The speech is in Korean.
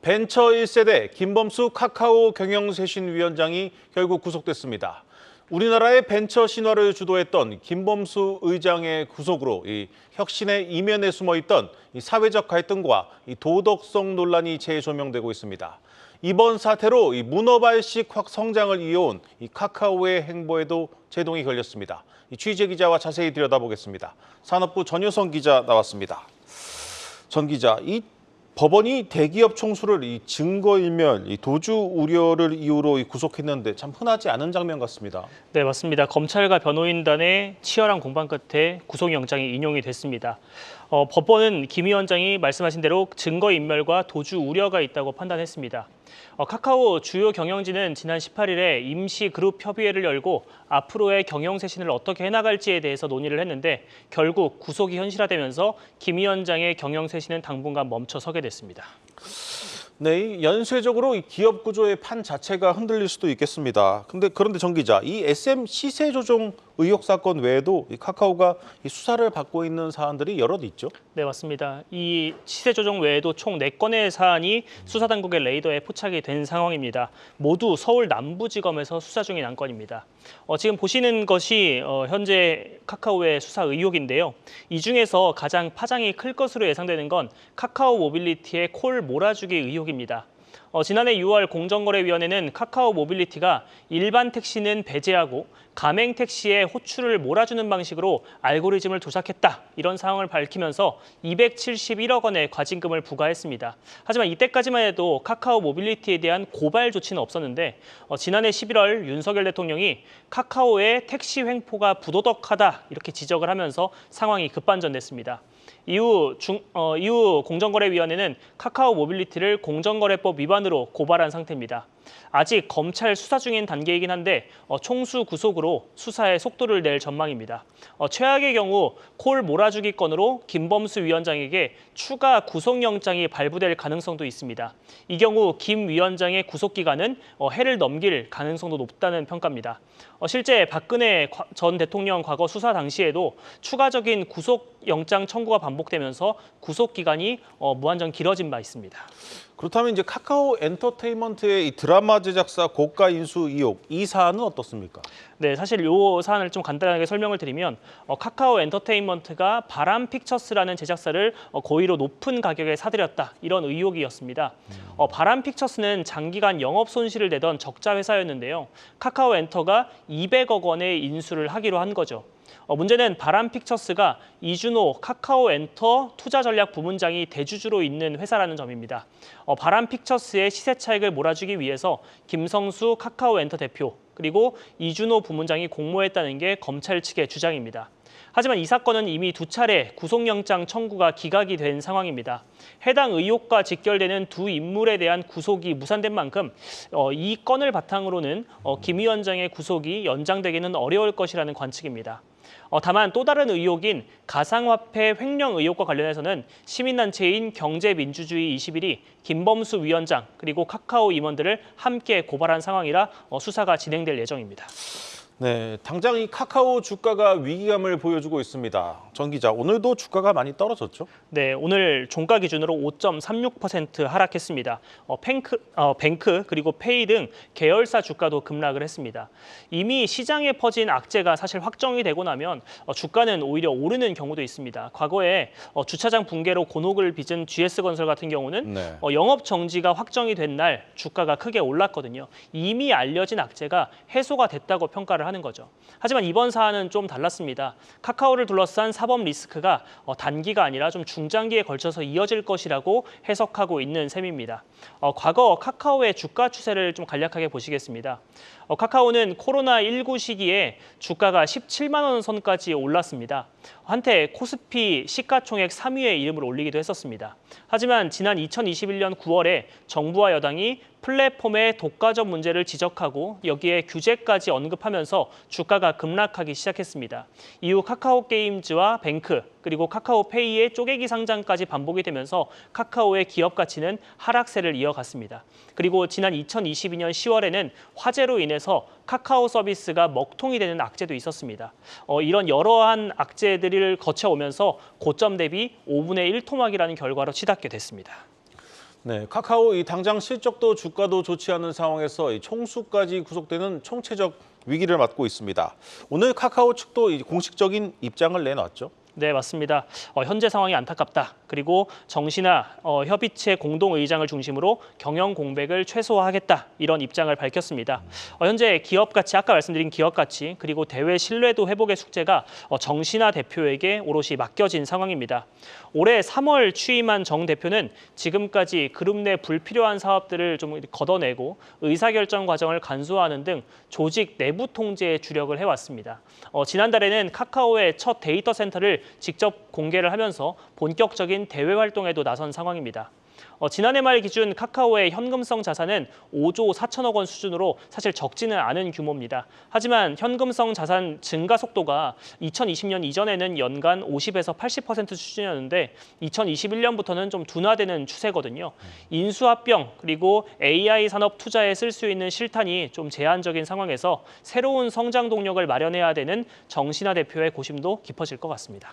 벤처 1세대 김범수 카카오 경영쇄신위원장이 결국 구속됐습니다. 우리나라의 벤처 신화를 주도했던 김범수 의장의 구속으로 혁신의 이면에 숨어있던 사회적 갈등과 도덕성 논란이 재조명되고 있습니다. 이번 사태로 문어발식 성장을 이어온 카카오의 행보에도 제동이 걸렸습니다. 취재 기자와 자세히 들여다보겠습니다. 산업부 전효성 기자 나왔습니다. 전 기자, 이 법원이 대기업 총수를 증거인멸, 도주 우려를 이유로 구속했는데 참 흔하지 않은 장면 같습니다. 네, 맞습니다. 검찰과 변호인단의 치열한 공방 끝에 구속영장이 인용이 됐습니다. 법원은 김 위원장이 말씀하신 대로 증거인멸과 도주 우려가 있다고 판단했습니다. 카카오 주요 경영진은 지난 18일에 임시 그룹 협의회를 열고 앞으로의 경영쇄신을 어떻게 해나갈지에 대해서 논의를 했는데 결국 구속이 현실화되면서 김 위원장의 경영쇄신은 당분간 멈춰서게 됐습니다. 네, 연쇄적으로 기업 구조의 판 자체가 흔들릴 수도 있겠습니다. 그런데 정 기자, 이 SM 시세 조정 의혹 사건 외에도 카카오가 수사를 받고 있는 사안들이 여럿 있죠? 네, 맞습니다. 이 시세 조정 외에도 총 4건의 사안이 수사당국의 레이더에 포착이 된 상황입니다. 모두 서울 남부지검에서 수사 중인 안건입니다. 지금 보시는 것이 현재 카카오의 수사 의혹인데요. 이 중에서 가장 파장이 클 것으로 예상되는 건 카카오 모빌리티의 콜 몰아주기 의혹입니다. 지난해 6월 공정거래위원회는 카카오 모빌리티가 일반 택시는 배제하고 가맹 택시에 호출을 몰아주는 방식으로 알고리즘을 조작했다, 이런 상황을 밝히면서 271억 원의 과징금을 부과했습니다. 하지만 이때까지만 해도 카카오 모빌리티에 대한 고발 조치는 없었는데 지난해 11월 윤석열 대통령이 카카오의 택시 횡포가 부도덕하다, 이렇게 지적을 하면서 상황이 급반전됐습니다. 이후 공정거래위원회는 카카오 모빌리티를 공정거래법 위반으로 고발한 상태입니다. 아직 검찰 수사 중인 단계이긴 한데 총수 구속으로 수사에 속도를 낼 전망입니다. 최악의 경우 콜 몰아주기 건으로 김범수 위원장에게 추가 구속영장이 발부될 가능성도 있습니다. 이 경우 김 위원장의 구속기간은 해를 넘길 가능성도 높다는 평가입니다. 실제 박근혜 전 대통령 과거 수사 당시에도 추가적인 구속영장 청구가 반복되면서 구속기간이 무한정 길어진 바 있습니다. 그렇다면 이제 카카오 엔터테인먼트의 이 드라마 제작사 고가 인수 의혹, 이 사안은 어떻습니까? 네, 사실 이 사안을 좀 간단하게 설명을 드리면 카카오 엔터테인먼트가 바람픽처스라는 제작사를 고의로 높은 가격에 사들였다, 이런 의혹이었습니다. 바람픽처스는 장기간 영업 손실을 내던 적자 회사였는데요. 카카오 엔터가 200억 원의 인수를 하기로 한 거죠. 문제는 바람픽처스가 이준호 카카오 엔터 투자전략 부문장이 대주주로 있는 회사라는 점입니다. 바람픽처스의 시세 차익을 몰아주기 위해서 김성수 카카오 엔터 대표 그리고 이준호 부문장이 공모했다는 게 검찰 측의 주장입니다. 하지만 이 사건은 이미 2차례 구속영장 청구가 기각이 된 상황입니다. 해당 의혹과 직결되는 두 인물에 대한 구속이 무산된 만큼 이 건을 바탕으로는 김 위원장의 구속이 연장되기는 어려울 것이라는 관측입니다. 다만 또 다른 의혹인 가상화폐 횡령 의혹과 관련해서는 시민단체인 경제민주주의 21이 김범수 위원장 그리고 카카오 임원들을 함께 고발한 상황이라 수사가 진행될 예정입니다. 네, 당장 이 카카오 주가가 위기감을 보여주고 있습니다. 전 기자, 오늘도 주가가 많이 떨어졌죠? 네, 오늘 종가 기준으로 5.36% 하락했습니다. 뱅크 그리고 페이 등 계열사 주가도 급락을 했습니다. 이미 시장에 퍼진 악재가 사실 확정이 되고 나면 주가는 오히려 오르는 경우도 있습니다. 과거에 주차장 붕괴로 곤혹을 빚은 GS건설 같은 경우는 영업 정지가 확정이 된 날 주가가 크게 올랐거든요. 이미 알려진 악재가 해소가 됐다고 평가를 하는 거죠. 하지만 이번 사안은 좀 달랐습니다. 카카오를 둘러싼 사법 리스크가 단기가 아니라 좀 중장기에 걸쳐서 이어질 것이라고 해석하고 있는 셈입니다. 과거 카카오의 주가 추세를 좀 간략하게 보시겠습니다. 카카오는 코로나19 시기에 주가가 17만 원 선까지 올랐습니다. 한때 코스피 시가총액 3위에 이름을 올리기도 했었습니다. 하지만 지난 2021년 9월에 정부와 여당이 플랫폼의 독과점 문제를 지적하고 여기에 규제까지 언급하면서 주가가 급락하기 시작했습니다. 이후 카카오게임즈와 뱅크 그리고 카카오페이의 쪼개기 상장까지 반복이 되면서 카카오의 기업 가치는 하락세를 이어갔습니다. 그리고 지난 2022년 10월에는 화재로 인해서 카카오 서비스가 먹통이 되는 악재도 있었습니다. 이런 여러한 악재들을 거쳐오면서 고점 대비 5분의 1 토막이라는 결과로 치닫게 됐습니다. 네, 카카오 당장 실적도 주가도 좋지 않은 상황에서 총수까지 구속되는 총체적 위기를 맞고 있습니다. 오늘 카카오 측도 공식적인 입장을 내놨죠. 네, 맞습니다. 현재 상황이 안타깝다. 그리고 정신아 협의체 공동의장을 중심으로 경영 공백을 최소화하겠다. 이런 입장을 밝혔습니다. 현재 기업 가치, 아까 말씀드린 기업 가치, 그리고 대외 신뢰도 회복의 숙제가 정신아 대표에게 오롯이 맡겨진 상황입니다. 올해 3월 취임한 정 대표는 지금까지 그룹 내 불필요한 사업들을 좀 걷어내고 의사결정 과정을 간소화하는 등 조직 내부 통제에 주력을 해왔습니다. 지난달에는 카카오의 첫 데이터 센터를 직접 공개를 하면서 본격적인 대외 활동에도 나선 상황입니다. 지난해 말 기준 카카오의 현금성 자산은 5조 4천억 원 수준으로 사실 적지는 않은 규모입니다. 하지만 현금성 자산 증가 속도가 2020년 이전에는 연간 50에서 80% 수준이었는데 2021년부터는 좀 둔화되는 추세거든요. 인수합병 그리고 AI 산업 투자에 쓸 수 있는 실탄이 좀 제한적인 상황에서 새로운 성장 동력을 마련해야 되는 정신아 대표의 고심도 깊어질 것 같습니다.